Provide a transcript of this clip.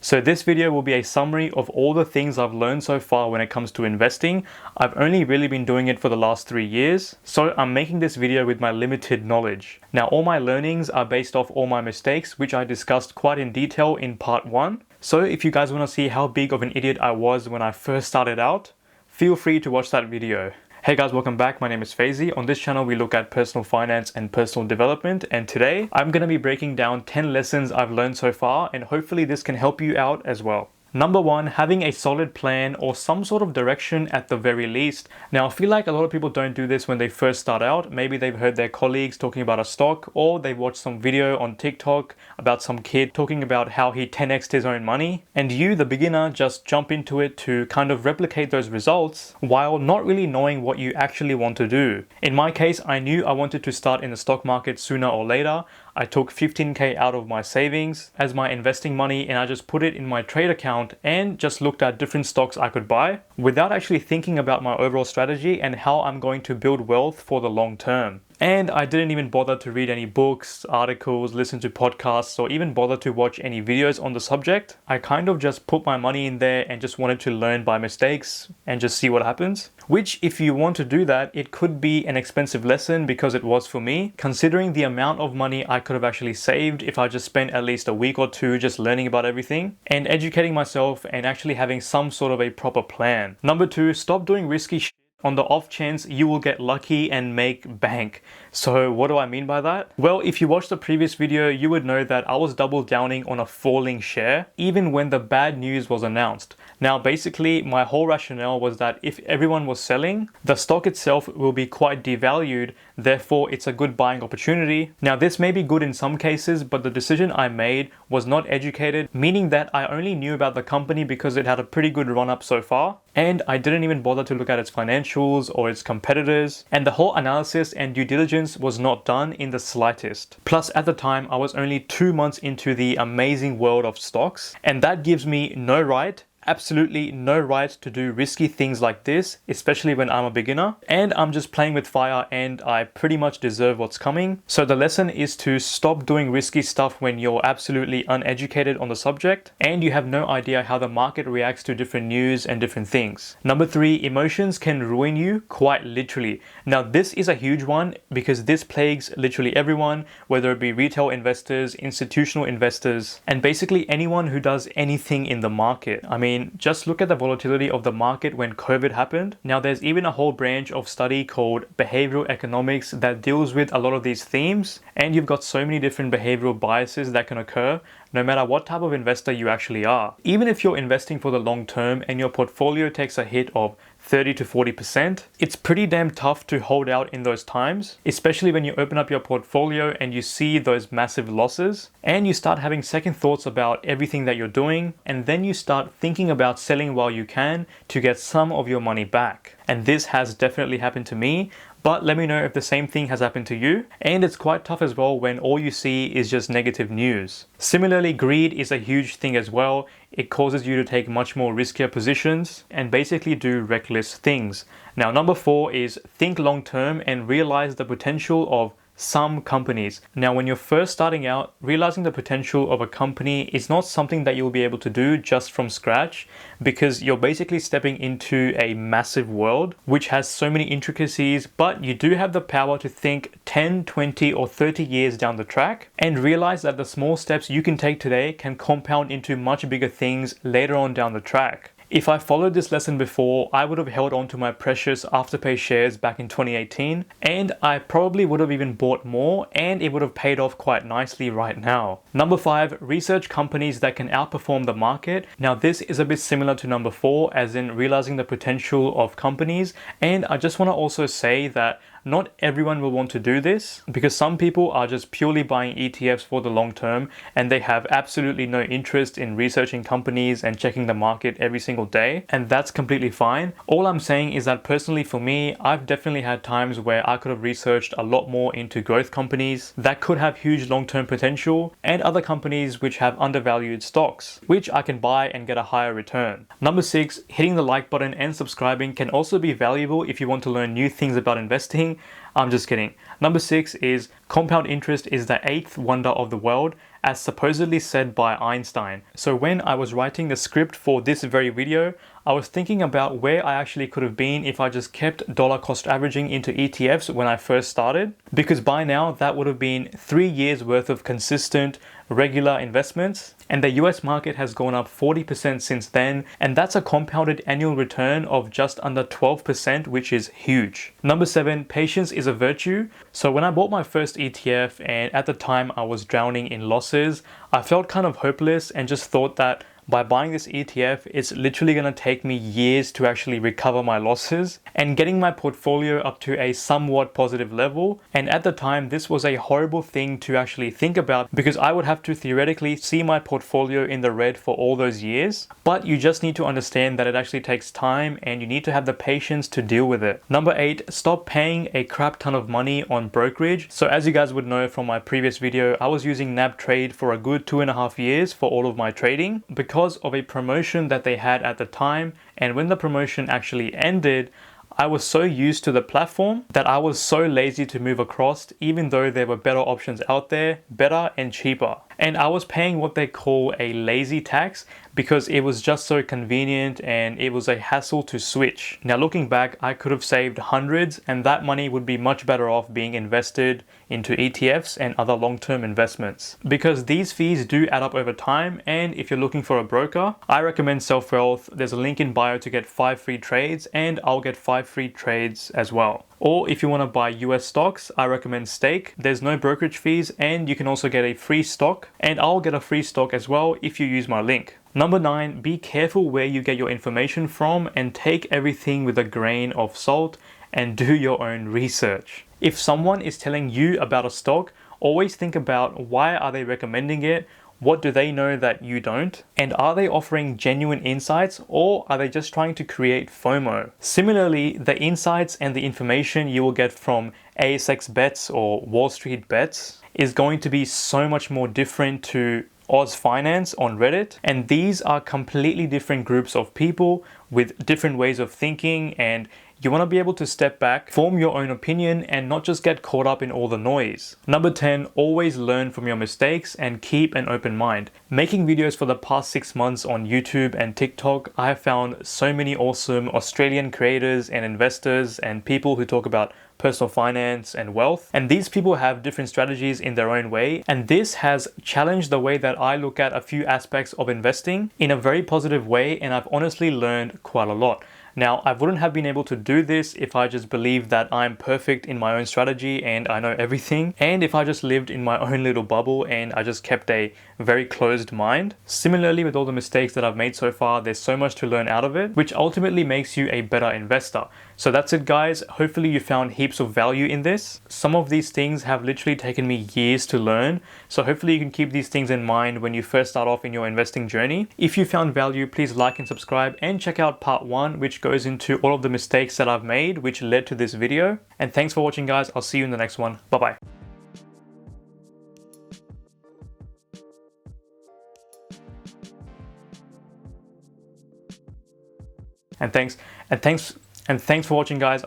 So this video will be a summary of all the things I've learned so far when it comes to investing. I've only really been doing it for the last 3 years, so I'm making this video with my limited knowledge. Now all my learnings are based off all my mistakes, which I discussed quite in detail in part 1. So if you guys want to see how big of an idiot I was when I first started out, feel free to watch that video. Hey guys, welcome back. My name is Fyzee. On this channel, we look at personal finance and personal development. And today, I'm going to be breaking down 10 lessons I've learned so far, and hopefully this can help you out as well. Number 1, having a solid plan or some sort of direction at the very least. Now, I feel like a lot of people don't do this when they first start out. Maybe they've heard their colleagues talking about a stock, or they watched some video on TikTok about some kid talking about how he 10x'd his own money. And you, the beginner, just jump into it to kind of replicate those results while not really knowing what you actually want to do. In my case, I knew I wanted to start in the stock market sooner or later. I took 15k out of my savings as my investing money and I just put it in my trade account and just looked at different stocks I could buy without actually thinking about my overall strategy and how I'm going to build wealth for the long term. And I didn't even bother to read any books, articles, listen to podcasts, or even bother to watch any videos on the subject. I kind of just put my money in there and just wanted to learn by mistakes and just see what happens. Which, if you want to do that, it could be an expensive lesson because it was for me, considering the amount of money I could have actually saved if I just spent at least a week or two just learning about everything and educating myself and actually having some sort of a proper plan. Number 2, stop doing risky shit on the off chance you will get lucky and make bank. So what do I mean by that? Well, if you watched the previous video, you would know that I was double downing on a falling share, even when the bad news was announced. Now, basically, my whole rationale was that if everyone was selling, the stock itself will be quite devalued, therefore it's a good buying opportunity. Now, this may be good in some cases, but the decision I made was not educated, meaning that I only knew about the company because it had a pretty good run up so far, and I didn't even bother to look at its financials or its competitors, and the whole analysis and due diligence was not done in the slightest. Plus, at the time, I was only 2 months into the amazing world of stocks, and that gives me no right, absolutely no right to do risky things like this, especially when I'm a beginner and I'm just playing with fire and I pretty much deserve what's coming. So the lesson is to stop doing risky stuff when you're absolutely uneducated on the subject and you have no idea how the market reacts to different news and different things. Number 3, emotions can ruin you quite literally. Now this is a huge one because this plagues literally everyone, whether it be retail investors, institutional investors, and basically anyone who does anything in the market. I mean, just look at the volatility of the market when COVID happened. Now, there's even a whole branch of study called behavioral economics that deals with a lot of these themes. And you've got so many different behavioral biases that can occur no matter what type of investor you actually are. Even if you're investing for the long term and your portfolio takes a hit of 30 to 40%, it's pretty damn tough to hold out in those times, especially when you open up your portfolio and you see those massive losses and you start having second thoughts about everything that you're doing, and then you start thinking about selling while you can to get some of your money back. And this has definitely happened to me. But let me know if the same thing has happened to you. And it's quite tough as well when all you see is just negative news. Similarly, greed is a huge thing as well. It causes you to take much more riskier positions and basically do reckless things. Now, number 4 is think long term and realize the potential of some companies. Now, when you're first starting out, realizing the potential of a company is not something that you'll be able to do just from scratch because you're basically stepping into a massive world which has so many intricacies, but you do have the power to think 10, 20 or 30 years down the track and realize that the small steps you can take today can compound into much bigger things later on down the track. If I followed this lesson before, I would have held on to my precious Afterpay shares back in 2018, and I probably would have even bought more and it would have paid off quite nicely right now. Number 5, research companies that can outperform the market. Now this is a bit similar to number 4, as in realizing the potential of companies, and I just want to also say that not everyone will want to do this because some people are just purely buying ETFs for the long term and they have absolutely no interest in researching companies and checking the market every single day, and that's completely fine. All I'm saying is that personally for me, I've definitely had times where I could have researched a lot more into growth companies that could have huge long-term potential and other companies which have undervalued stocks, which I can buy and get a higher return. Number 6, hitting the like button and subscribing can also be valuable if you want to learn new things about investing investing. I'm just kidding. Number 6 is compound interest is the 8th wonder of the world, as supposedly said by Einstein. So when I was writing the script for this very video, I was thinking about where I actually could have been if I just kept dollar cost averaging into ETFs when I first started, because by now that would have been 3 years worth of consistent regular investments, and the US market has gone up 40% since then, and that's a compounded annual return of just under 12%, which is huge. Number 7, patience is a virtue. So when I bought my first ETF, and at the time I was drowning in losses, I felt kind of hopeless and just thought that by buying this ETF, it's literally going to take me years to actually recover my losses and getting my portfolio up to a somewhat positive level. And at the time, this was a horrible thing to actually think about, because I would have to theoretically see my portfolio in the red for all those years. But you just need to understand that it actually takes time and you need to have the patience to deal with it. Number 8, stop paying a crap ton of money on brokerage. So as you guys would know from my previous video, I was using NAB Trade for a good 2.5 years for all of my trading, because of a promotion that they had at the time. And when the promotion actually ended, I was so used to the platform that I was so lazy to move across, even though there were better options out there, better and cheaper. And I was paying what they call a lazy tax, because it was just so convenient and it was a hassle to switch. Now looking back, I could have saved hundreds, and that money would be much better off being invested into ETFs and other long-term investments, because these fees do add up over time. And if you're looking for a broker, I recommend SelfWealth. There's a link in bio to get 5 free trades, and I'll get 5 free trades as well. Or if you want to buy US stocks, I recommend Stake. There's no brokerage fees, and you can also get a free stock, and I'll get a free stock as well if you use my link. Number 9, be careful where you get your information from, and take everything with a grain of salt and do your own research. If someone is telling you about a stock, always think about why are they recommending it? What do they know that you don't? And are they offering genuine insights, or are they just trying to create FOMO? Similarly, the insights and the information you will get from ASX Bets or Wall Street Bets is going to be so much more different to Oz Finance on Reddit. And these are completely different groups of people with different ways of thinking, and you want to be able to step back, form your own opinion, and not just get caught up in all the noise. Number 10, always learn from your mistakes and keep an open mind. Making videos for the past 6 months on YouTube and TikTok, I have found so many awesome Australian creators and investors and people who talk about personal finance and wealth. And these people have different strategies in their own way. And this has challenged the way that I look at a few aspects of investing in a very positive way. And I've honestly learned quite a lot. Now, I wouldn't have been able to do this if I just believed that I'm perfect in my own strategy and I know everything, and if I just lived in my own little bubble and I just kept a very closed mind. Similarly, with all the mistakes that I've made so far, there's so much to learn out of it, which ultimately makes you a better investor. So that's it, guys. Hopefully you found heaps of value in this. Some of these things have literally taken me years to learn, so hopefully you can keep these things in mind when you first start off in your investing journey. If you found value, please like and subscribe, and check out part 1, which goes into all of the mistakes that I've made which led to this video. And thanks for watching, guys. I'll see you in the next one. Bye bye. And thanks for watching, guys.